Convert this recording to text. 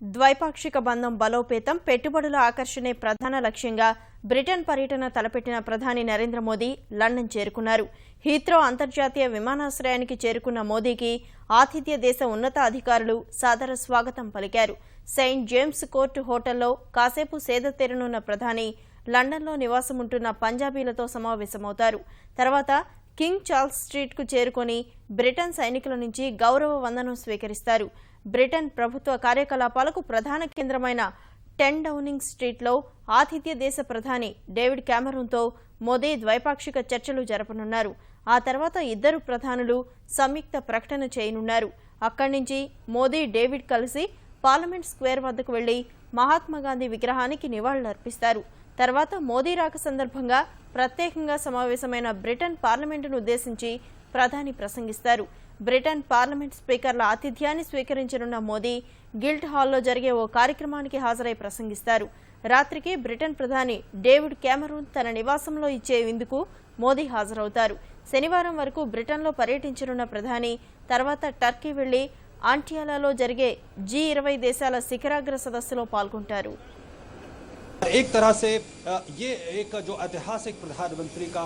ద్వైపాక్షిక బంధం బలోపేతం, పెట్టుబడుల ఆకర్షణే ప్రధాన లక్ష్యంగా బ్రిటన్ పర్యటన తలపెట్టిన ప్రధాని నరేంద్ర మోదీ లండన్ చేరుకున్నారు. హీత్రో అంతర్జాతీయ విమానాశ్రయానికి చేరుకున్న మోదీకి ఆతిథ్య దేశ ఉన్నత అధికారులు సాదర స్వాగతం పలికారు. సెయింట్ జేమ్స్ కోర్ట్ హోటల్లో కాసేపు సేద తీరనున్న ప్రధాని లండన్లో నివాసముంటున్న పంజాబీలతో సమావేశమవుతారు. తర్వాత కింగ్ చార్ల్స్ స్ట్రీట్కు చేరుకొని బ్రిటన్ సైనికుల నుంచి గౌరవ వందనం స్వీకరిస్తారు. బ్రిటన్ ప్రభుత్వ కార్యకలాపాలకు ప్రధాన కేంద్రమైన 10 డౌనింగ్ స్ట్రీట్లో ఆతిథ్య దేశ ప్రధాని డేవిడ్ క్యామరూన్తో మోదీ ద్వైపాక్షిక చర్చలు జరపనున్నారు. ఆ తర్వాత ఇద్దరు ప్రధానులు సంయుక్త ప్రకటన చేయనున్నారు. అక్కడి నుంచి మోదీ డేవిడ్ కలిసి పార్లమెంట్ స్క్వేర్ వద్దకు వెళ్లి మహాత్మాగాంధీ విగ్రహానికి నివాళులర్పిస్తారు. తర్వాత మోదీ రాక సందర్భంగా ప్రత్యేకంగా సమావేశమైన బ్రిటన్ పార్లమెంటును ఉద్దేశించి ప్రధాని ప్రసంగిస్తారు. బ్రిటన్ పార్లమెంట్ స్పీకర్ల ఆతిథ్యాన్ని స్వీకరించనున్న మోదీ గిల్డ్ హాల్లో జరిగే ఓ కార్యక్రమానికి హాజరై ప్రసంగిస్తారు. రాత్రికి బ్రిటన్ ప్రధాని డేవిడ్ క్యామరూన్ తన నివాసంలో ఇచ్చే విందుకు మోదీ హాజరవుతారు. శనివారం వరకు బ్రిటన్లో పర్యటించనున్న ప్రధాని తర్వాత టర్కీ వెళ్లి ఆంటియాలాలో జరిగే G20 దేశాల శిఖరాగ్ర సదస్సులో పాల్గొంటారు. एक तरह से ये एक जो ऐतिहासिक प्रधानमंत्री का